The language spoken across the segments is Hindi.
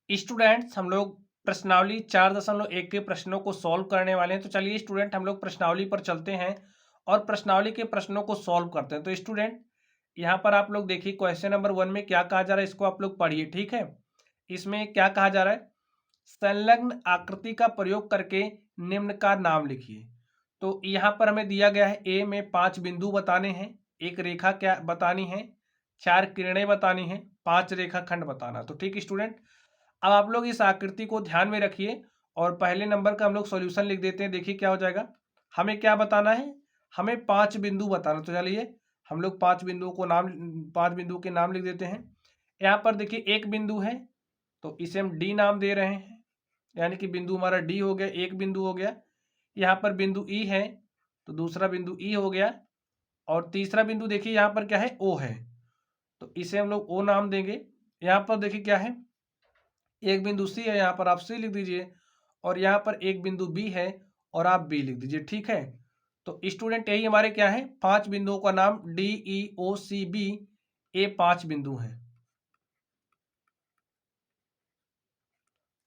स्टूडेंट्स हम लोग प्रश्नावली 4.1 के प्रश्नों को सॉल्व करने वाले हैं। तो चलिए स्टूडेंट हम लोग प्रश्नावली पर चलते हैं और प्रश्नावली के प्रश्नों को सॉल्व करते हैं। तो स्टूडेंट यहाँ पर आप लोग देखिए क्वेश्चन नंबर 1 में क्या कहा जा रहा है, इसको आप लोग पढ़िए। ठीक है, इसमें क्या कहा जा रहा है, संलग्न आकृति का प्रयोग करके निम्न का नाम लिखिए। तो यहाँ पर हमें दिया गया है ए में 5 बिंदु बताने हैं, एक रेखा क्या बतानी है, 4 किरणें बतानी है, 5 रेखाखंड बताना। तो ठीक स्टूडेंट, अब आप लोग इस आकृति को ध्यान में रखिए और पहले नंबर का हम लोग सॉल्यूशन लिख देते हैं। देखिए क्या हो जाएगा, हमें क्या बताना है, हमें 5 बिंदु बताना। तो चलिए हम लोग 5 बिंदुओं को नाम 5 बिंदुओं के नाम लिख देते हैं। यहाँ पर देखिए एक बिंदु है तो इसे हम डी नाम दे रहे हैं, यानी कि बिंदु हमारा डी हो गया, एक बिंदु हो गया। यहाँ पर बिंदु ई है तो दूसरा बिंदु ई हो गया, और तीसरा बिंदु देखिए यहाँ पर क्या है, ओ है, तो इसे हम लोग ओ नाम देंगे। यहाँ पर देखिए क्या है, एक बिंदु सी है, यहाँ पर आप सी लिख दीजिए, और यहाँ पर एक बिंदु बी है और आप बी लिख दीजिए। ठीक है, तो स्टूडेंट यही हमारे क्या है, 5 बिंदुओं का नाम डी ई ओ सी बी, ये 5 बिंदु हैं,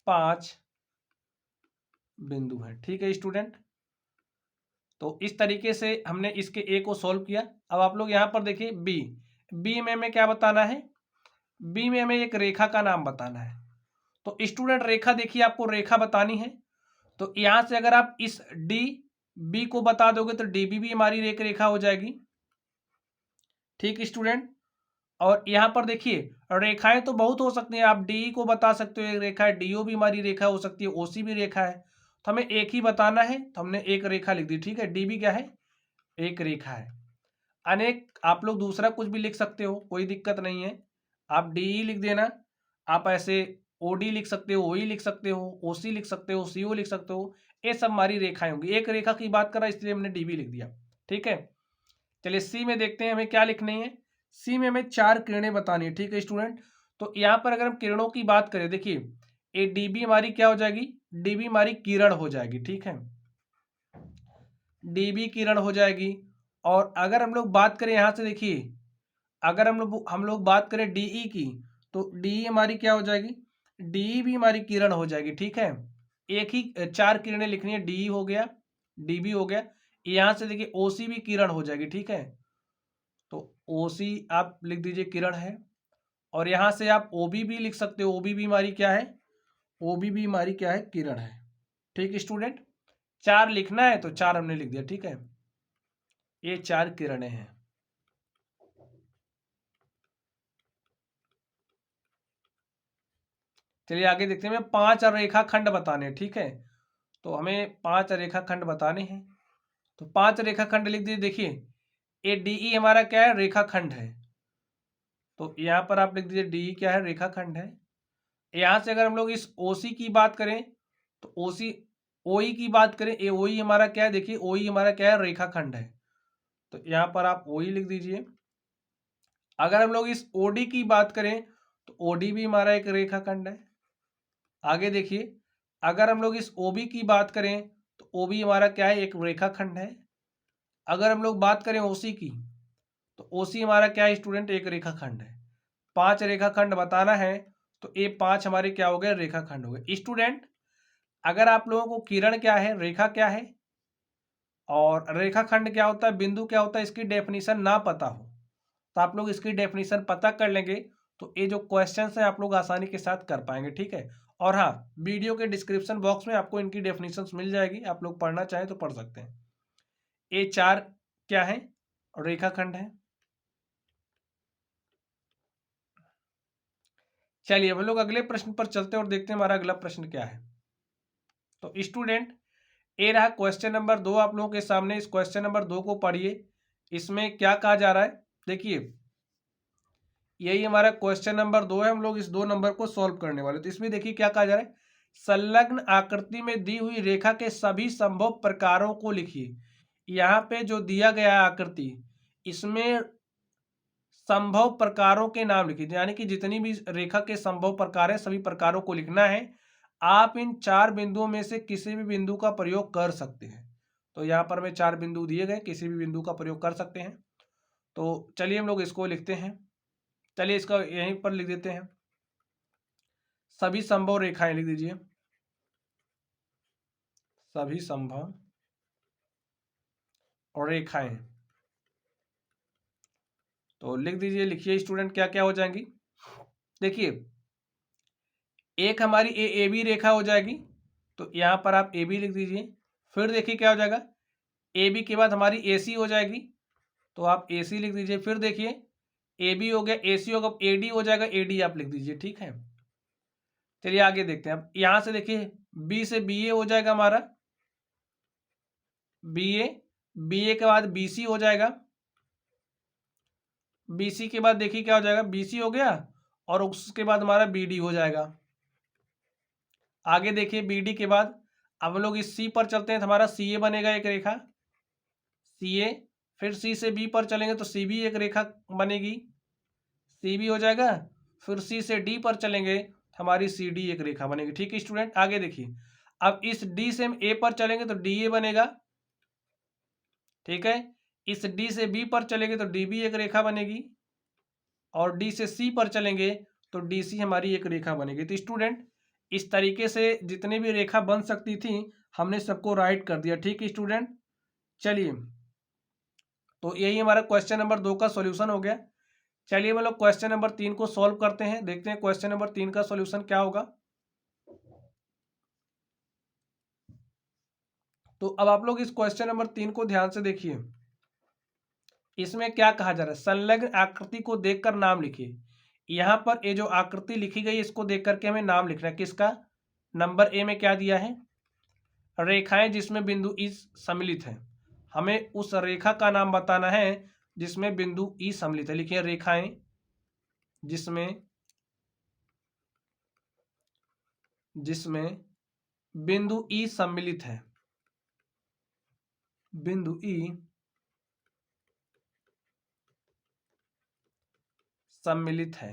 5 बिंदु हैं। ठीक है स्टूडेंट, तो इस तरीके से हमने इसके ए को सॉल्व किया। अब आप लोग यहाँ पर देखिए बी, बी में हमें क्या बताना है, बी में हमें एक रेखा का नाम बताना है। तो स्टूडेंट रेखा देखिए आपको रेखा बतानी है, तो यहां से अगर आप इस डी बी को बता दोगे तो डी बी भी हमारी एक रेखा हो जाएगी। ठीक स्टूडेंट, और यहाँ पर देखिए रेखाएं तो बहुत हो सकती हैं, आप डी को बता सकते हो एक रेखा है, डीओ भी हमारी रेखा हो सकती है, ओसी भी रेखा है। तो हमें एक ही बताना है तो हमने एक रेखा लिख दी। ठीक है, डी भी क्या है, एक रेखा है। अनेक आप लोग दूसरा कुछ भी लिख सकते हो, कोई दिक्कत नहीं है, आप डी लिख देना। आप ऐसे ओ डी लिख सकते हो, ओ ई लिख सकते हो, ओ सी लिख सकते हो, सी ओ लिख सकते हो, ये सब हमारी रेखाएं होंगी। एक रेखा की बात करा इसलिए हमने डी भी लिख दिया। ठीक है, चलिए सी में देखते हैं हमें क्या लिखनी है। सी में हमें 4 किरणें बतानी है। ठीक है स्टूडेंट, तो यहाँ पर अगर हम किरणों की बात करें, देखिए ये डी बी हमारी क्या हो जाएगी, डी बी हमारी किरण हो जाएगी। ठीक है, डी बी किरण हो जाएगी। और अगर हम लोग बात करें यहाँ से, देखिए अगर हम लोग बात करें डीई की, तो डीई हमारी क्या हो जाएगी, डीई भी हमारी किरण हो जाएगी। ठीक है, एक ही 4 किरणें लिखनी है, डीई हो गया, डीबी हो गया, यहां से देखिए ओसी भी किरण हो जाएगी। ठीक है, तो ओसी आप लिख दीजिए किरण है, और यहां से आप ओबी भी लिख सकते हो, ओबी भी हमारी क्या है, ओबी भी हमारी क्या है, किरण है। ठीक स्टूडेंट, 4 लिखना है तो 4 हमने लिख दिया। ठीक है, ये 4 किरणें हैं। चलिए आगे देखते हैं, हमें 5 रेखाखंड बताने हैं। ठीक है, तो हमें 5 रेखाखंड बताने हैं, तो 5 रेखाखंड लिख दीजिए। देखिए ए डी ई हमारा क्या है, रेखाखंड है, तो यहाँ पर आप लिख दीजिए डी ई क्या है, रेखाखंड है। यहाँ से अगर हम लोग इस ओ सी की बात करें तो ओ सी, ओ ई की बात करें, ए ओ ई हमारा क्या है, देखिए ओ ई हमारा क्या है, रेखाखंड है, तो यहाँ पर आप ओ ई लिख दीजिए। अगर हम लोग इस ओ डी की बात करें तो ओ डी भी हमारा एक रेखाखंड है। आगे देखिए, अगर हम लोग इस OB की बात करें तो OB हमारा क्या है, एक रेखाखंड है। अगर हम लोग बात करें OC की तो OC हमारा क्या है स्टूडेंट, एक रेखाखंड है। 5 रेखाखंड बताना है तो ये 5 हमारे क्या हो गए, रेखाखंड हो गए। स्टूडेंट अगर आप लोगों को किरण क्या है, रेखा क्या है और रेखाखंड क्या होता है, बिंदु क्या होता है, इसकी डेफिनेशन ना पता हो तो आप लोग इसकी डेफिनेशन पता कर लेंगे, तो ये जो क्वेश्चन है आप लोग आसानी के साथ कर पाएंगे। ठीक है, और हाँ वीडियो के डिस्क्रिप्शन बॉक्स में आपको इनकी डेफिनेशन मिल जाएगी, आप लोग पढ़ना चाहें तो पढ़ सकते हैं। ये 4 क्या है, रेखाखंड है। चलिए हम लोग अगले प्रश्न पर चलते हैं और देखते हैं हमारा अगला प्रश्न क्या है। तो स्टूडेंट ये रहा क्वेश्चन नंबर 2 आप लोगों के सामने, इस क्वेश्चन नंबर 2 को पढ़िए। इसमें क्या कहा जा रहा है, देखिए यही हमारा क्वेश्चन नंबर 2 है, हम लोग इस 2 नंबर को सॉल्व करने वाले। तो इसमें देखिए क्या कहा जा रहा है, संलग्न आकृति में दी हुई रेखा के सभी संभव प्रकारों को लिखिए। यहाँ पे जो दिया गया है आकृति, इसमें संभव प्रकारों के नाम लिखिए, यानी कि जितनी भी रेखा के संभव प्रकार है सभी प्रकारों को लिखना है। आप इन 4 बिंदुओं में से किसी भी बिंदु का प्रयोग कर सकते हैं। तो यहाँ पर हमें 4 बिंदु दिए गए, किसी भी बिंदु का प्रयोग कर सकते हैं। तो चलिए हम लोग इसको लिखते हैं, चलिए इसका यहीं पर लिख देते हैं। सभी संभव रेखाएं लिख दीजिए, सभी संभव और रेखाएं। तो लिख दीजिए, लिखिए स्टूडेंट क्या क्या हो जाएंगी। देखिए, एक हमारी ए बी रेखा हो जाएगी, तो यहाँ पर आप ए बी लिख दीजिए। फिर देखिए क्या हो जाएगा, ए बी के बाद हमारी ए सी हो जाएगी, तो आप ए सी लिख दीजिए। फिर देखिए ए बी हो गया, ए सी होगा, ए डी हो जाएगा, ए डी आप लिख दीजिए। ठीक है, चलिए आगे देखते हैं। अब यहाँ से देखिए बी से बी ए हो जाएगा हमारा, बी ए के बाद बी सी हो जाएगा, बी सी के बाद देखिए क्या हो जाएगा, बी सी हो गया और उसके बाद हमारा बी डी हो जाएगा। आगे देखिए बी डी के बाद अब लोग इस सी पर चलते हैं, तो हमारा सी ए बनेगा एक रेखा, सी ए। फिर सी से बी पर चलेंगे तो सी बी एक रेखा बनेगी, सी बी हो जाएगा। फिर सी से डी पर चलेंगे तो हमारी सी डी एक रेखा बनेगी। ठीक है स्टूडेंट, आगे देखिए, अब इस डी से हम ए पर चलेंगे तो डी ए बनेगा। ठीक है, इस डी से बी पर चलेंगे तो डी बी एक रेखा बनेगी, और डी से सी पर चलेंगे तो डी सी हमारी एक रेखा बनेगी। तो स्टूडेंट इस तरीके से जितनी भी रेखा बन सकती थी हमने सबको राइट कर दिया। ठीक है स्टूडेंट, चलिए तो यही हमारा क्वेश्चन नंबर 2 का सॉल्यूशन हो गया। चलिए हम लोग क्वेश्चन नंबर 3 को सॉल्व करते हैं, देखते हैं क्वेश्चन नंबर 3 का सॉल्यूशन क्या होगा। तो अब आप लोग इस क्वेश्चन नंबर 3 को ध्यान से देखिए, इसमें क्या कहा जा रहा है, संलग्न आकृति को देखकर नाम लिखिए। यहां पर ये जो आकृति लिखी गई इसको देख करके हमें नाम लिखना है। किसका, नंबर ए में क्या दिया है, रेखाएं जिसमें बिंदु ई सम्मिलित है। हमें उस रेखा का नाम बताना है जिसमें बिंदु ई सम्मिलित है। लिखिए रेखाएं जिसमें बिंदु ई सम्मिलित है, बिंदु ई सम्मिलित है।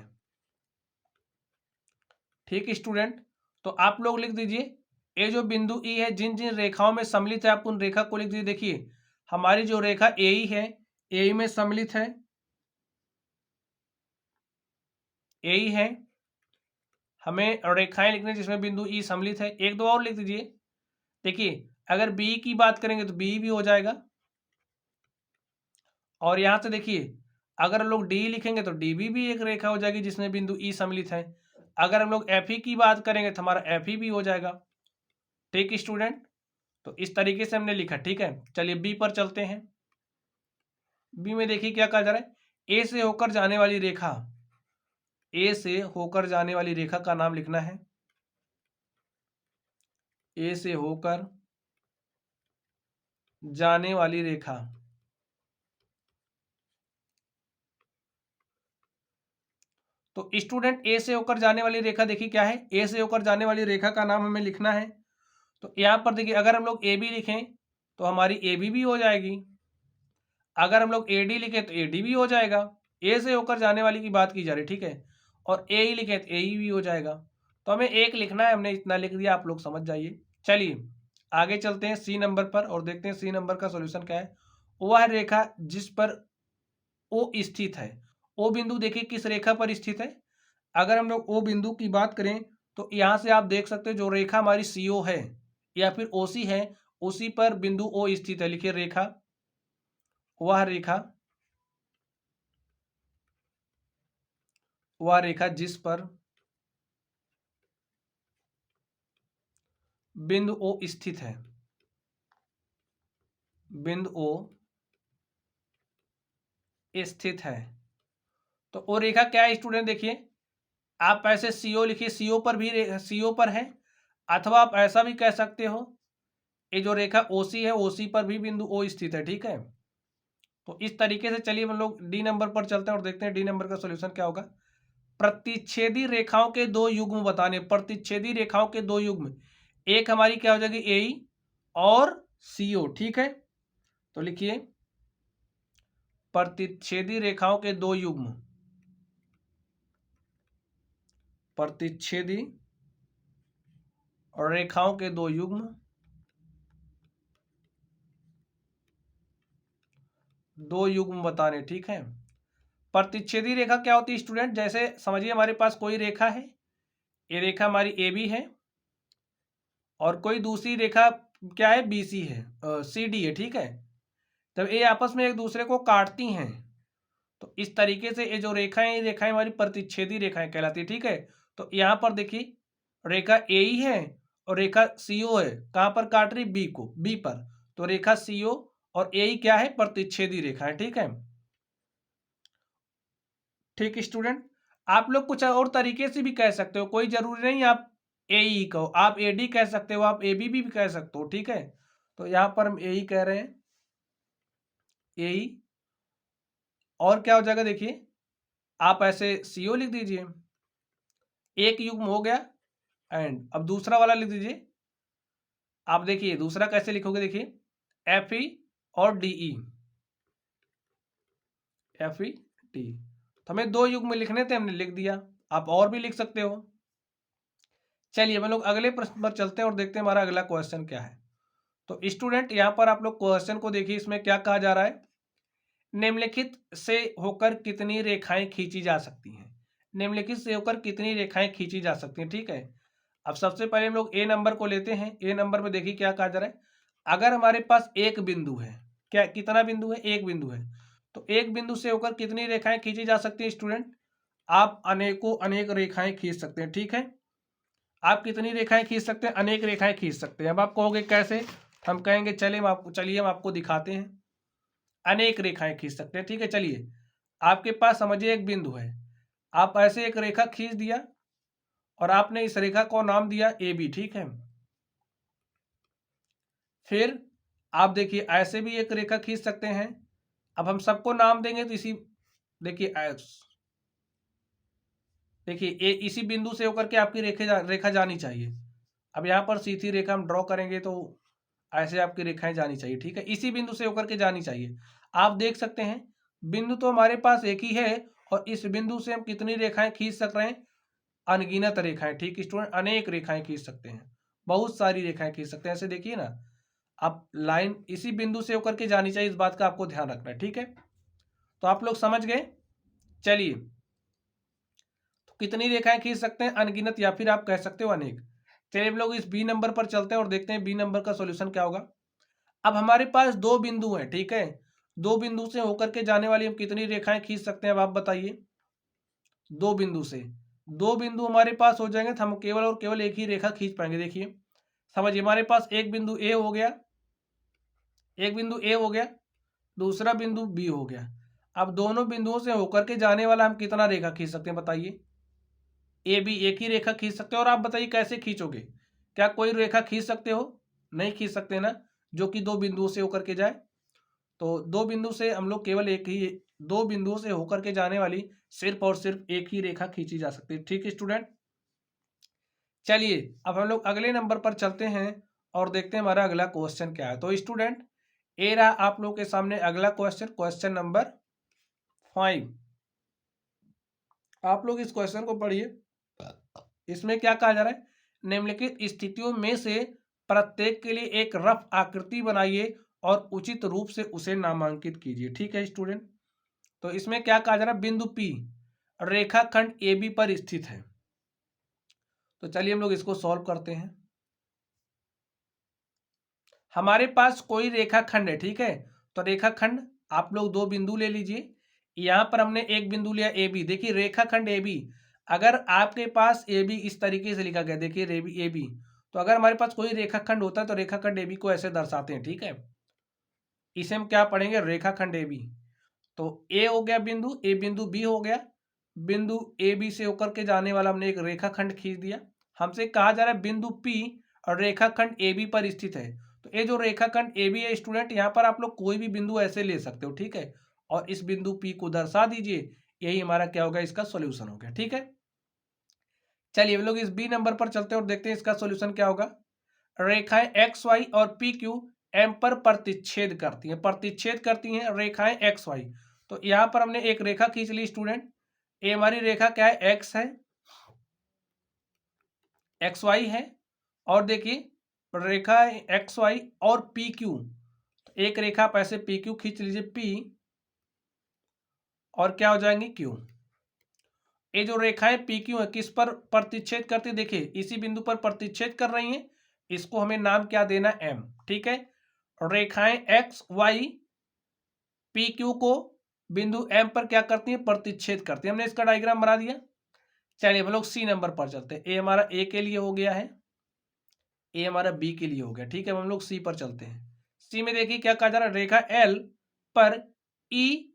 ठीक स्टूडेंट, तो आप लोग लिख दीजिए ये जो बिंदु ई है जिन जिन रेखाओं में सम्मिलित है आप उन रेखा को लिख दीजिए। देखिए हमारी जो रेखा ए ई है, ए ई में सम्मिलित है, ए ई है। हमें रेखाएं लिखने जिसमें बिंदु ई सम्मिलित है। एक दो और लिख दीजिए। देखिए अगर बी की बात करेंगे तो बी भी हो जाएगा, और यहां से देखिए अगर हम लोग डी लिखेंगे तो डी भी एक रेखा हो जाएगी जिसमें बिंदु ई सम्मिलित है। अगर हम लोग एफ ई की बात करेंगे तो हमारा एफ ई भी हो जाएगा। ठीक स्टूडेंट, तो इस तरीके से हमने लिखा। ठीक है, चलिए बी पर चलते हैं। बी में देखिए क्या कहा जा रहा है, ए से होकर जाने वाली रेखा, ए से होकर जाने वाली रेखा का नाम लिखना है। ए से होकर जाने वाली रेखा, तो स्टूडेंट ए से होकर जाने वाली रेखा देखिए क्या है, ए से होकर जाने वाली रेखा का नाम हमें लिखना है। तो यहां पर देखिए अगर हम लोग ए बी लिखें तो हमारी ए बी भी हो जाएगी, अगर हम लोग ए डी लिखें तो ए डी भी हो जाएगा। ए से होकर जाने वाली की बात की जा रही, ठीक है, और ए ई लिखें तो ए ई भी हो जाएगा। तो हमें एक लिखना है, हमने इतना लिख दिया, आप लोग समझ जाइए। चलिए आगे चलते हैं सी नंबर पर और देखते हैं सी नंबर का सॉल्यूशन क्या है। वह रेखा जिस पर ओ स्थित है, ओ बिंदु देखिए किस रेखा पर स्थित है। अगर हम लोग ओ बिंदु की बात करें तो यहां से आप देख सकते हैं जो रेखा हमारी सी ओ है या फिर ओ सी है, उसी पर बिंदु ओ स्थित है। लिखिए रेखा, वह रेखा, वह रेखा जिस पर बिंदु ओ स्थित है, बिंदु ओ स्थित है। तो ओ रेखा क्या है स्टूडेंट, देखिए आप ऐसे सीओ लिखिए, सीओ पर भी सीओ पर है, अथवा आप ऐसा भी कह सकते हो ये जो रेखा ओसी है ओसी पर भी बिंदु ओ स्थित है। ठीक है, तो इस तरीके से चलिए हम लोग डी नंबर पर चलते हैं और देखते हैं डी नंबर का सॉल्यूशन क्या होगा। प्रतिच्छेदी रेखाओं के दो युग्म बताने, प्रतिच्छेदी रेखाओं के दो युग्म, एक हमारी क्या हो जाएगी ए और सीओ। ठीक है, तो लिखिए प्रतिच्छेदी रेखाओं के दो युग्म, प्रतिच्छेदी और रेखाओं के दो युग्म, दो युग्म बताने। ठीक है, प्रतिच्छेदी रेखा क्या होती है स्टूडेंट, जैसे समझिए हमारे पास कोई रेखा है, ये रेखा हमारी ए बी है और कोई दूसरी रेखा क्या है, बी सी है, सी डी है, ठीक है। तब ये आपस में एक दूसरे को काटती हैं, तो इस तरीके से ये जो रेखाएं, ये रेखाएं हमारी प्रतिच्छेदी रेखाएं कहलाती है, ठीक है। तो यहाँ पर देखिए रेखा ए ही है और रेखा सी ओ है, कहाँ पर काट रही, बी को, बी पर। तो रेखा सी ओ और ए ही क्या है, प्रतिच्छेदी रेखा है, ठीक है। ठीक स्टूडेंट, आप लोग कुछ और तरीके से भी कह सकते हो, कोई जरूरी नहीं आप ए ई कहो, आप ए डी कह सकते हो, आप ए बी भी कह सकते हो, ठीक है। तो यहाँ पर हम ए ई कह रहे हैं, ए ई। और क्या हो जाएगा देखिए, आप ऐसे सी ओ लिख दीजिए, एक युग्म हो गया। एंड अब दूसरा वाला लिख दीजिए। आप देखिए दूसरा कैसे लिखोगे, देखिए एफ ई और D E, F E D. तो हमें दो युग्म लिखने थे, हमने लिख दिया, आप और भी लिख सकते हो। चलिए हम लोग अगले प्रश्न पर चलते हैं और देखते हैं हमारा अगला क्वेश्चन क्या है। तो स्टूडेंट यहाँ पर आप लोग क्वेश्चन को देखिए, इसमें क्या कहा जा रहा है, निम्नलिखित से होकर कितनी रेखाएं खींची जा सकती हैं। निम्नलिखित से होकर कितनी रेखाएं खींची जा सकती हैं, ठीक है। अब सबसे पहले हम लोग ए नंबर को लेते हैं। ए नंबर में देखिए क्या कहा जा रहा है, अगर हमारे पास एक बिंदु है, क्या कितना बिंदु है, एक बिंदु है, तो एक बिंदु से होकर कितनी रेखाएं खींची जा सकती है स्टूडेंट, आप अनेकों अनेक रेखाएं खींच सकते हैं, ठीक है। आप कितनी रेखाएं खींच सकते हैं, अनेक रेखाएं खींच सकते हैं। अब आप कहोगे कैसे, हम कहेंगे चलिए हम आपको दिखाते हैं। अनेक रेखाएं खींच सकते हैं, ठीक है। चलिए आपके पास समझिए एक बिंदु है, आप ऐसे एक रेखा खींच दिया और आपने इस रेखा को नाम दिया ए बी, ठीक है। फिर आप देखिए ऐसे भी एक रेखा खींच सकते हैं। अब हम सबको नाम देंगे तो इसी, देखिए देखिए इसी बिंदु से होकर के आपकी रेखा जानी चाहिए। अब यहाँ पर सीधी रेखा हम ड्रॉ करेंगे तो ऐसे आपकी रेखाएं जानी चाहिए, ठीक है, इसी बिंदु से होकर के जानी चाहिए। आप देख सकते हैं बिंदु तो हमारे पास एक ही है और इस बिंदु से हम कितनी रेखाएं खींच सक रहे हैं, अनगिनत रेखाएं, ठीक स्टूडेंट, अनेक रेखाएं खींच सकते हैं, बहुत सारी रेखाएं खींच सकते हैं। ऐसे देखिए ना, आप लाइन इसी बिंदु से होकर के जानी चाहिए, इस बात का आपको ध्यान रखना है, ठीक है। तो आप लोग समझ गए। चलिए तो कितनी रेखाएं खींच सकते हैं, अनगिनत, या फिर आप कह सकते हो अनेक। चलिए हम लोग इस बी नंबर पर चलते हैं और देखते हैं बी नंबर का सॉल्यूशन क्या होगा। अब हमारे पास दो बिंदु हैं, ठीक है, दो बिंदु से होकर के जाने वाली हम कितनी रेखाएं खींच सकते हैं, अब आप बताइए। दो बिंदु से, दो बिंदु हमारे पास हो जाएंगे तो हम केवल और केवल एक ही रेखा खींच पाएंगे। देखिए समझिए, हमारे पास एक बिंदु ए हो गया, एक बिंदु ए हो गया, दूसरा बिंदु बी हो गया। अब दोनों बिंदुओं से होकर के जाने वाला हम कितना रेखा खींच सकते हैं, बताइए। ए बी एक ही रेखा खींच सकते हो, और आप बताइए कैसे खींचोगे, क्या कोई रेखा खींच सकते हो, नहीं खींच सकते ना, जो कि दो बिंदुओं से होकर के जाए। तो दो बिंदु से हम लोग केवल एक ही, दो बिंदुओं से होकर के जाने वाली सिर्फ और सिर्फ एक ही रेखा खींची जा सकती है, ठीक है स्टूडेंट। चलिए अब हम लोग अगले नंबर पर चलते हैं और देखते हैं हमारा अगला क्वेश्चन क्या है। तो स्टूडेंट ये रहा आप लोग के सामने अगला क्वेश्चन, क्वेश्चन नंबर 5। आप लोग इस क्वेश्चन को पढ़िए, इसमें क्या कहा जा रहा है, निम्नलिखित स्थितियों में से प्रत्येक के लिए एक रफ आकृति बनाइए और उचित रूप से उसे नामांकित कीजिए, ठीक है स्टूडेंट। तो इसमें क्या कहा जा रहा है, बिंदु P रेखाखंड AB पर स्थित है। तो चलिए हम लोग इसको सॉल्व करते हैं। हमारे पास कोई रेखाखंड है, ठीक है, तो रेखाखंड आप लोग दो बिंदु ले लीजिए। यहां पर हमने एक बिंदु लिया AB, देखिए रेखाखंड AB, अगर आपके पास AB इस तरीके से लिखा गया, देखिए AB, तो अगर हमारे पास कोई रेखाखंड होता है तो रेखाखंड AB को ऐसे दर्शाते हैं, ठीक है। इसे हम क्या पढ़ेंगे, रेखाखंड AB। तो ए हो गया बिंदु, ए बिंदु बी हो गया, बिंदु ए बी से होकर के जाने वाला हमने एक रेखाखंड खींच दिया। हमसे कहा जा रहा है बिंदु पी और रेखाखंड ए बी पर स्थित है। तो ये जो रेखाखंड ए बी है स्टूडेंट, यहाँ पर आप लोग कोई भी बिंदु ऐसे ले सकते हो, ठीक है, और इस बिंदु पी को दर्शा दीजिए, यही हमारा क्या होगा, इसका सोल्यूशन हो गया, ठीक है। चलिए हम लोग इस बी नंबर पर चलते हैं और देखते हैं इसका सोल्यूशन क्या होगा। रेखाएं एक्स वाई और पी क्यू एम पर प्रतिच्छेद करती हैं, प्रतिच्छेद करती हैं रेखाएं एक्स वाई। तो यहां पर हमने एक रेखा खींच ली स्टूडेंट, ये हमारी रेखा क्या है, एक्स है, एक्स वाई है, और देखिए रेखा एक्स वाई और पी क्यू, तो एक रेखा आप ऐसे पी क्यू खींच लीजिए, पी और क्या हो जाएंगी क्यू। ये जो रेखाएं पी क्यू है किस पर प्रतिच्छेद करती, देखिए इसी बिंदु पर प्रतिच्छेद कर रही हैं, इसको हमें नाम क्या देना, एम। ठीक है, रेखाएं एक्स वाई पी क्यू को बिंदु एम पर क्या करती हैं, प्रतिच्छेद करती हैं। हमने इसका डायग्राम बना दिया। चलिए हम लोग सी नंबर पर चलते हैं। ए हमारा ए के लिए हो गया है, ए हमारा बी के लिए हो गया। ठीक है, हम लोग सी पर चलते हैं। सी में देखिए क्या कहा जा रहा है, रेखा एल पर ई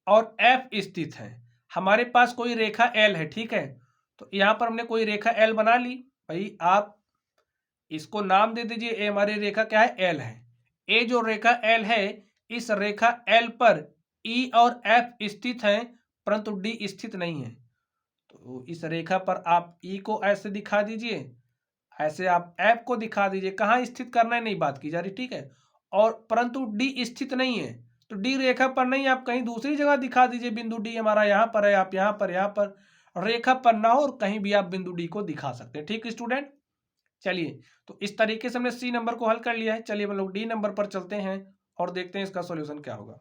और एफ स्थित है। हमारे पास कोई रेखा एल है, ठीक है, तो यहां पर हमने कोई रेखा एल बना ली। भाई आप इसको नाम दे दीजिए, ए हमारी रेखा क्या है, एल है। ए जो रेखा एल है, इस रेखा एल पर ई और एफ स्थित हैं, परंतु डी स्थित नहीं है। तो इस रेखा पर आप ई को ऐसे दिखा दीजिए, ऐसे आप एफ को दिखा दीजिए। कहाँ स्थित करना है नहीं बात की जा रही, ठीक है, और परंतु डी स्थित नहीं है, तो डी रेखा पर नहीं, आप कहीं दूसरी जगह दिखा दीजिए। बिंदु डी हमारा यहाँ पर है, आप यहाँ पर रेखा पर ना हो और कहीं भी आप बिंदु डी को दिखा सकते हैं। ठीक स्टूडेंट, चलिए तो इस तरीके से हमने सी नंबर को हल कर लिया है। चलिए हम लोग डी नंबर पर चलते हैं और देखते हैं इसका सॉल्यूशन क्या होगा।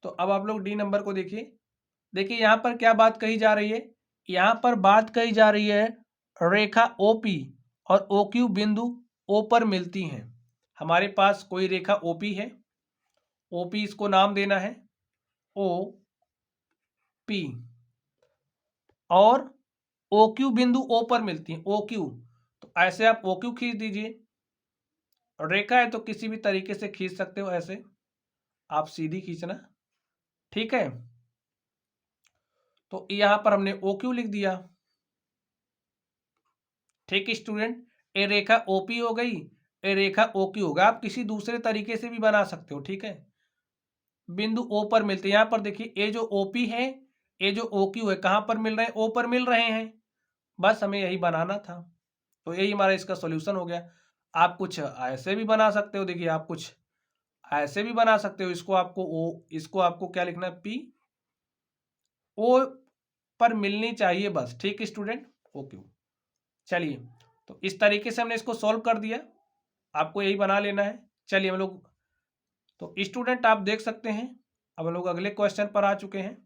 तो अब आप लोग डी नंबर को देखिए। देखिए यहाँ पर क्या बात कही जा रही है, यहाँ पर बात कही जा रही है रेखा ओपी और ओक्यू बिंदु ओ पर मिलती हैं। हमारे पास कोई रेखा ओपी है, ओपी इसको नाम देना है ओ पी, और ओक्यू बिंदु ओ पर मिलती है, ओक्यू। तो ऐसे आप ओक्यू खींच दीजिए, रेखा है तो किसी भी तरीके से खींच सकते हो, ऐसे आप सीधी खींचना। ठीक है, तो यहां पर हमने OQ लिख दिया। ठीक स्टूडेंट, ए रेखा OP हो गई, ए रेखा OQ होगा। आप किसी दूसरे तरीके से भी बना सकते हो। ठीक है, बिंदु O पर मिलते हैं। यहां पर देखिए ए जो OP है, ए जो OQ है, कहां पर मिल रहे हैं, O पर मिल रहे हैं। बस हमें यही बनाना था, तो यही हमारा इसका सॉल्यूशन हो गया। आप कुछ ऐसे भी बना सकते हो, देखिए आप कुछ ऐसे भी बना सकते हो। इसको आपको O, इसको आपको क्या लिखना है, P, O पर मिलनी चाहिए बस। ठीक स्टूडेंट, OQ। चलिए तो इस तरीके से हमने इसको सॉल्व कर दिया, आपको यही बना लेना है। चलिए हम लोग, तो स्टूडेंट आप देख सकते हैं अब हम लोग अगले क्वेश्चन पर आ चुके हैं।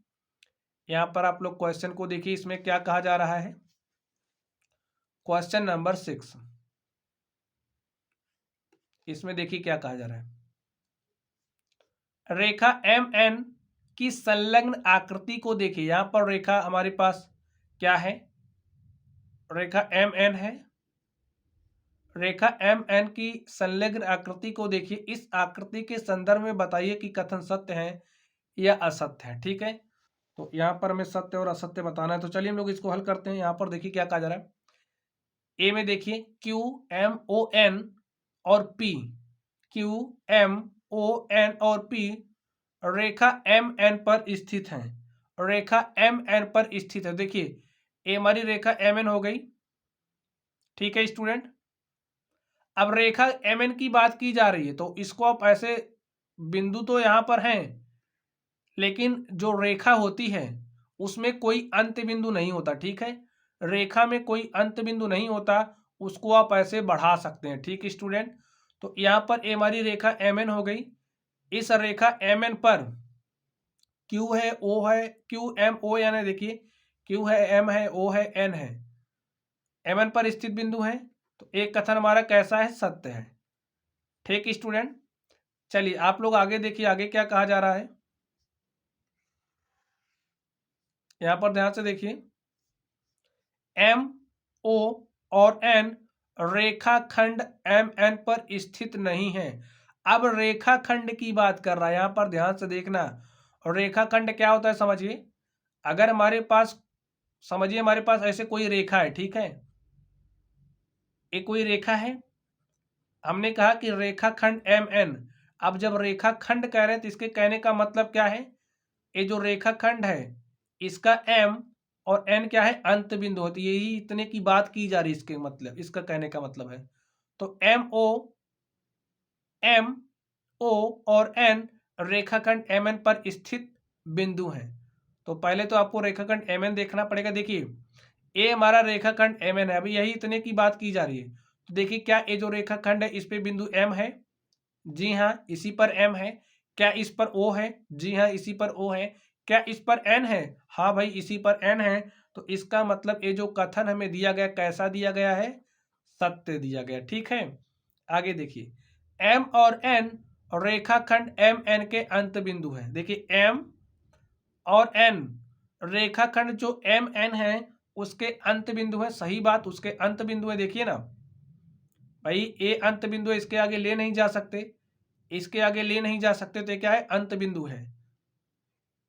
यहाँ पर आप लोग क्वेश्चन को देखिए, इसमें क्या कहा जा रहा है। क्वेश्चन नंबर 6, इसमें देखिए क्या कहा जा रहा है। रेखा MN की संलग्न आकृति को देखिए। यहाँ पर रेखा हमारे पास क्या है, रेखा MN है। रेखा MN की संलग्न आकृति को देखिए। इस आकृति के संदर्भ में बताइए कि कथन सत्य है या असत्य है। ठीक है, तो यहाँ पर हमें सत्य और असत्य बताना है। तो चलिए हम लोग इसको हल करते हैं। यहाँ पर देखिए क्या कहा जा रहा है। ए में देखिए QMON और P, QMON और P रेखा MN पर स्थित हैं, रेखा MN पर स्थित है। देखिए ए हमारी रेखा MN हो गई। ठीक है स्टूडेंट, अब रेखा MN की बात की जा रही है, तो इसको आप ऐसे, बिंदु तो यहाँ पर हैं, लेकिन जो रेखा होती है उसमें कोई अंत बिंदु नहीं होता। ठीक है, रेखा में कोई अंत बिंदु नहीं होता, उसको आप ऐसे बढ़ा सकते हैं। ठीक स्टूडेंट, तो यहाँ पर ए हमारी रेखा MN हो गई। इस रेखा MN पर Q है, O है, QMON है। देखिए Q है, M है, O है, N है, MN पर स्थित बिंदु है। तो एक कथन हमारा कैसा है, सत्य है। ठीक स्टूडेंट, चलिए आप लोग आगे देखिए, आगे क्या कहा जा रहा है। यहां पर ध्यान से देखिए, MO और N रेखाखंड MN पर स्थित नहीं है। अब रेखाखंड की बात कर रहा है, यहां पर ध्यान से देखना। रेखाखंड क्या होता है समझिए। अगर हमारे पास, समझिए हमारे पास ऐसे कोई रेखा है, ठीक है, एक कोई रेखा है, हमने कहा कि रेखाखंड MN। अब जब रेखाखंड कह रहे हैं तो इसके कहने का मतलब क्या है, ये जो रेखाखंड है इसका M और N क्या है, अंत बिंदु होती है। यही इतने की बात की जा रही है, इसके मतलब, इसका कहने का मतलब है। तो MO और N रेखाखंड MN पर स्थित बिंदु हैं। तो पहले तो आपको रेखाखंड MN देखना पड़ेगा। देखिए ए हमारा रेखाखंड MN है, अभी यही इतने की बात की जा रही है। तो देखिए क्या ये जो रेखाखंड है इस पे बिंदु M है, जी हाँ इसी पर M है। क्या इस पर O है, जी हाँ इसी पर O है। क्या इस पर एन है? हाँ भाई, इसी पर एन है। तो इसका मतलब ये जो कथन हमें दिया गया, कैसा दिया गया है? सत्य दिया गया। ठीक है, आगे देखिए, एम और एन रेखाखंड एम एन के अंत बिंदु है। देखिए, एम और एन रेखाखंड जो एम एन है उसके अंत बिंदु है। सही बात, उसके अंत बिंदु है। देखिए ना भाई, ए अंत बिंदु है, इसके आगे ले नहीं जा सकते, इसके आगे ले नहीं जा सकते, तो ये क्या है? अंत बिंदु है।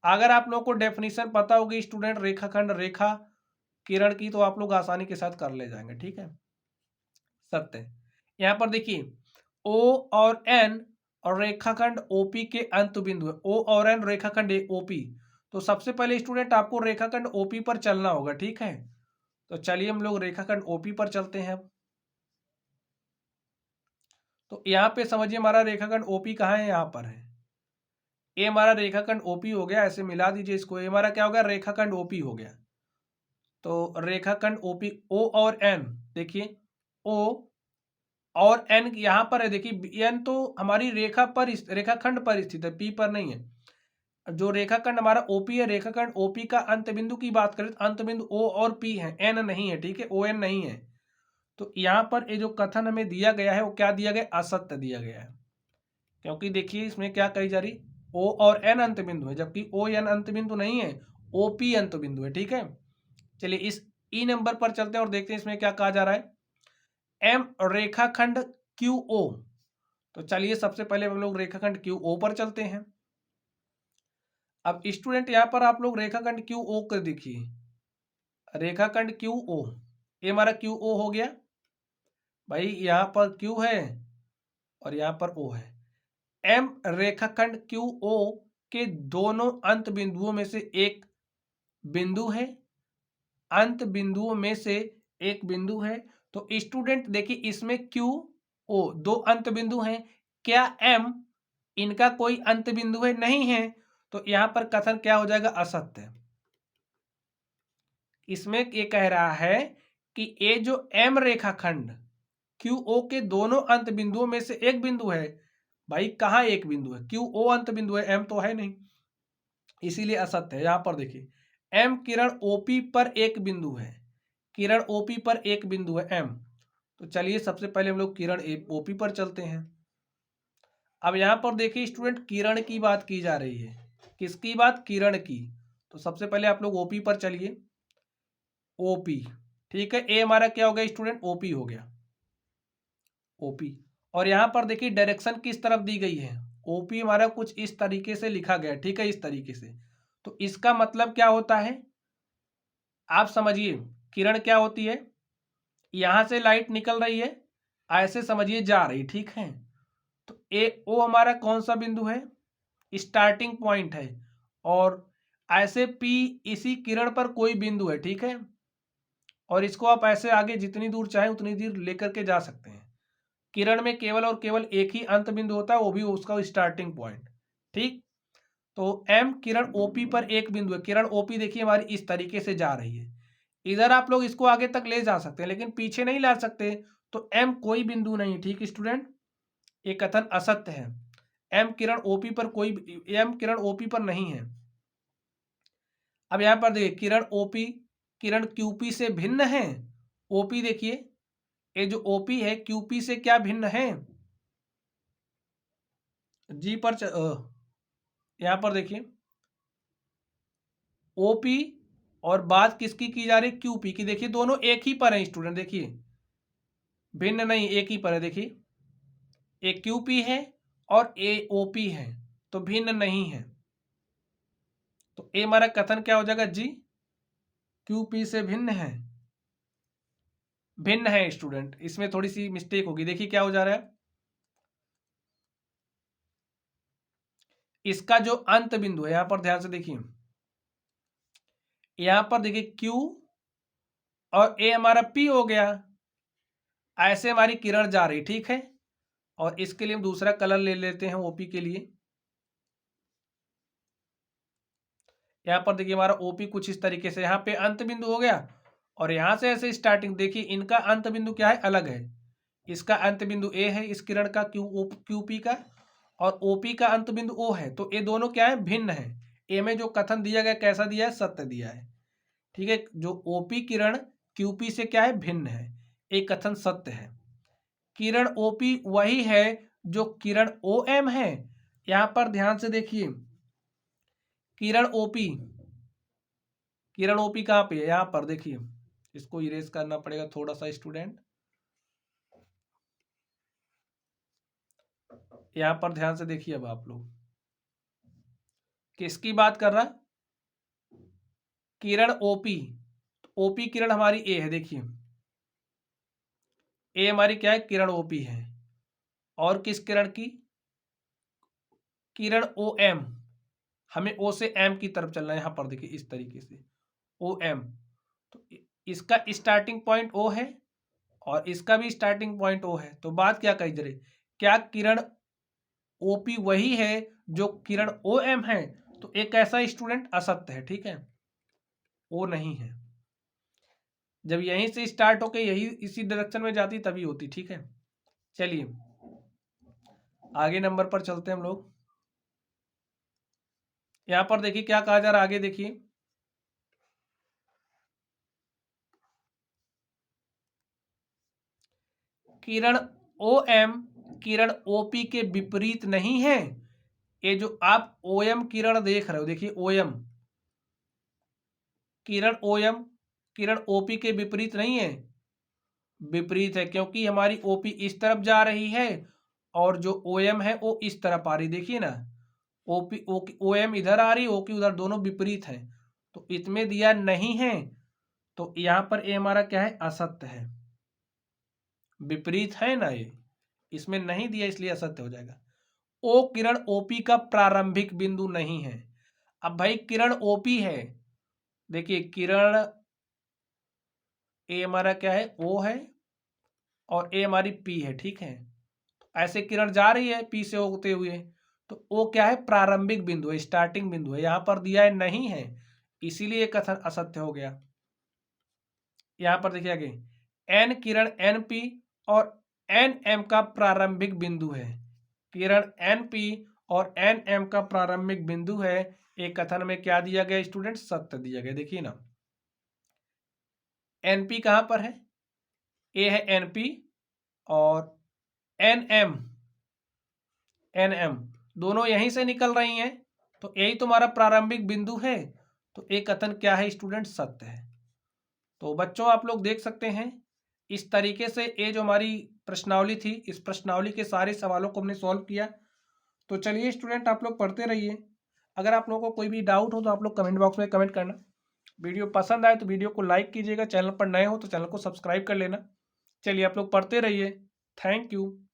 अगर आप लोगों को डेफिनेशन पता होगी स्टूडेंट रेखाखंड रेखा किरण की, तो आप लोग आसानी के साथ कर ले जाएंगे। ठीक है, सत्य। यहाँ पर देखिए, ओ और एन और रेखाखंड ओपी के अंत बिंदु है। ओ और एन रेखाखंड ओपी। तो सबसे पहले स्टूडेंट आपको रेखाखंड ओपी पर चलना होगा। ठीक है, तो चलिए हम लोग रेखाखंड ओपी पर चलते हैं। तो यहाँ पे समझिए, हमारा रेखाखंड ओपी कहाँ है? यहाँ पर है। ये हमारा रेखाखंड ओपी हो गया, ऐसे मिला दीजिए इसको। ये हमारा क्या हो गया? रेखाखंड ओपी हो गया। तो रेखाखंड ओपी, ओ और एन, देखिए ओ और एन यहाँ पर है। देखिए, एन तो हमारी रेखा पर, रेखाखंड पर स्थित है, पी पर नहीं है। जो रेखाखंड हमारा ओपी है, रेखाखंड ओपी का अंत बिंदु की बात करें तो अंत बिंदु ओ और पी है, एन नहीं है। ठीक है, ओ एन नहीं है। तो यहाँ पर ये जो कथन हमें दिया गया है वो क्या दिया गया? असत्य दिया गया है। क्योंकि देखिए इसमें क्या कही जा रही, ओ और एन अंत बिंदु है, जबकि ओ एन अंत बिंदु नहीं है, ओपी अंत बिंदु है। ठीक है, चलिए इस ई नंबर पर चलते हैं और देखते हैं इसमें क्या कहा जा रहा है। एम रेखाखंड क्यू ओ। तो चलिए सबसे पहले हम लोग रेखाखंड क्यू ओ पर चलते हैं। अब स्टूडेंट यहाँ पर आप लोग रेखाखंड क्यू ओ कर देखिए, रेखाखंड क्यू ओ, ये हमारा क्यू ओ हो गया भाई। यहाँ पर क्यू है और यहाँ पर ओ है। एम रेखाखंड क्यू ओ के दोनों अंत बिंदुओं में से एक बिंदु है, अंत बिंदुओं में से एक बिंदु है। तो स्टूडेंट देखिए, इसमें क्यू ओ दो अंत बिंदु हैं, क्या एम इनका कोई अंत बिंदु है? नहीं है। तो यहां पर कथन क्या हो जाएगा? असत्य। इसमें ये कह रहा है कि ये जो एम रेखाखंड क्यू ओ के दोनों अंत बिंदुओं में से एक बिंदु है। भाई कहाँ एक बिंदु है? क्यू ओ अंत बिंदु है, एम तो है नहीं, इसीलिए असत्य है। यहां पर देखिए, एम किरण ओपी पर एक बिंदु है, किरण ओपी पर एक बिंदु है एम। तो चलिए सबसे पहले हम लोग किरण ओपी पर चलते हैं। अब यहां पर देखिए स्टूडेंट, किरण की बात की जा रही है। किसकी बात? किरण की। तो सबसे पहले आप लोग ओपी पर चलिए, ओपी। ठीक है, ए हमारा क्या हो गया स्टूडेंट? ओपी हो गया, ओपी। और यहां पर देखिए डायरेक्शन किस तरफ दी गई है? ओपी हमारा कुछ इस तरीके से लिखा गया है। ठीक है, इस तरीके से। तो इसका मतलब क्या होता है? आप समझिए, किरण क्या होती है? यहां से लाइट निकल रही है, ऐसे समझिए जा रही। ठीक है, तो ए ओ हमारा कौन सा बिंदु है? स्टार्टिंग पॉइंट है। और ऐसे पी इसी किरण पर कोई बिंदु है। ठीक है, और इसको आप ऐसे आगे जितनी दूर चाहे उतनी दूर लेकर के जा सकते हैं। किरण में केवल और केवल एक ही अंत बिंदु होता है, वो भी उसका स्टार्टिंग पॉइंट। ठीक, तो एम किरण ओपी पर एक बिंदु है। किरण ओपी देखिए हमारी इस तरीके से जा रही है। इधर आप लोग इसको आगे तक ले जा सकते हैं, लेकिन पीछे नहीं ला सकते। तो एम कोई बिंदु नहीं। ठीक स्टूडेंट, ये कथन असत्य है। एम किरण ओपी पर कोई, एम किरण ओपी पर नहीं है। अब यहां पर देखिए, किरण ओपी किरण क्यूपी से भिन्न है। ओपी देखिए, ये जो ओपी है क्यूपी से क्या भिन्न है? जी पर यहां पर देखिए, ओपी और बात किसकी की जा रही? क्यूपी की। देखिए दोनों एक ही पर है स्टूडेंट, देखिए भिन्न नहीं, एक ही पर है। देखिए, ए क्यूपी है और ए ओपी है, तो भिन्न नहीं है। तो ए हमारा कथन क्या हो जाएगा? जी क्यूपी से भिन्न है, भिन्न है स्टूडेंट। इसमें थोड़ी सी मिस्टेक होगी। देखिए क्या हो जा रहा है, इसका जो अंत बिंदु है यहां पर ध्यान से देखिए, यहां पर देखिए क्यू और ए हमारा पी हो गया, ऐसे हमारी किरण जा रही। ठीक है, और इसके लिए हम दूसरा कलर ले लेते हैं ओपी के लिए। यहां पर देखिए हमारा ओपी कुछ इस तरीके से, यहाँ पे अंत बिंदु हो गया और यहां से ऐसे स्टार्टिंग। देखिए इनका अंत बिंदु क्या है? अलग है। इसका अंत बिंदु ए है इस किरण का, क्यूपी का, और ओपी का अंत बिंदु ओ है। तो ये दोनों क्या है? भिन्न है। ए में जो कथन दिया गया कैसा दिया है, सत्य दिया है। ठीक है, जो ओपी किरण क्यूपी से क्या है, भिन्न है, एक कथन सत्य है। किरण ओपी वही है जो किरण ओएम है। यहां पर ध्यान से देखिए, किरण ओपी कहां पे है, यहां पर देखिए, इसको इरेज करना पड़ेगा थोड़ा सा स्टूडेंट, यहां पर ध्यान से देखिए। अब आप लोग किसकी बात कर रहा, किरण ओपी, ओपी किरण हमारी ए है, देखिए ए हमारी क्या है, किरण ओपी है। और किस किरण की, किरण ओ एम, हमें ओ से एम की तरफ चलना है। यहां पर देखिए इस तरीके से ओ एम, तो इसका स्टार्टिंग पॉइंट ओ है और इसका भी स्टार्टिंग पॉइंट ओ है। तो बात क्या कही जा रही, क्या किरण ओपी वही है जो किरण ओ एम है? तो एक ऐसा स्टूडेंट असत्य है। ठीक है, ओ नहीं है। जब यहीं से स्टार्ट होके यही इसी डायरेक्शन में जाती तभी होती। ठीक है, चलिए आगे नंबर पर चलते हैं हम लोग। यहां पर देखिए क्या कहा जा रहा है, आगे देखिए, किरण ओ एम किरण ओपी के विपरीत नहीं है। ये जो आप ओएम किरण देख रहे हो, देखिए ओएम किरण ओएम किरण ओपी के विपरीत नहीं है, विपरीत है, क्योंकि हमारी ओपी इस तरफ जा रही है और जो ओएम है वो इस तरफ आ रही। देखिए ना, ओपी ओएम इधर आ रही, ओकी उधर, दोनों विपरीत है। तो इसमें दिया नहीं है, तो यहां पर ए हमारा क्या है, असत्य है, विपरीत है ना ये, इसमें नहीं दिया इसलिए असत्य हो जाएगा। ओ किरण ओपी का प्रारंभिक बिंदु नहीं है। अब भाई किरण ओपी है, देखिए किरण ए हमारा क्या है, ओ है और ए हमारी पी है। ठीक है, ऐसे किरण जा रही है पी से होते हुए, तो ओ क्या है, प्रारंभिक बिंदु है, स्टार्टिंग बिंदु है। यहां पर दिया है नहीं है, इसीलिए कथन असत्य हो गया। यहां पर देखिए आगे, एन किरण एन पी और एन एम का प्रारंभिक बिंदु है। किरण एन पी और एन एम का प्रारंभिक बिंदु है। एक कथन में क्या दिया गया स्टूडेंट, सत्य दिया गया। देखिए ना, एनपी कहां पर है, ए है एनपी और एन एम दोनों यहीं से निकल रही हैं, तो यही तुम्हारा प्रारंभिक बिंदु है। तो एक कथन क्या है स्टूडेंट, सत्य है। तो बच्चों आप लोग देख सकते हैं, इस तरीके से ये जो हमारी प्रश्नावली थी, इस प्रश्नावली के सारे सवालों को हमने सॉल्व किया। तो चलिए स्टूडेंट आप लोग पढ़ते रहिए। अगर आप लोगों को कोई भी डाउट हो तो आप लोग कमेंट बॉक्स में कमेंट करना। वीडियो पसंद आए तो वीडियो को लाइक कीजिएगा, चैनल पर नए हो तो चैनल को सब्सक्राइब कर लेना। चलिए आप लोग पढ़ते रहिए। Thank you.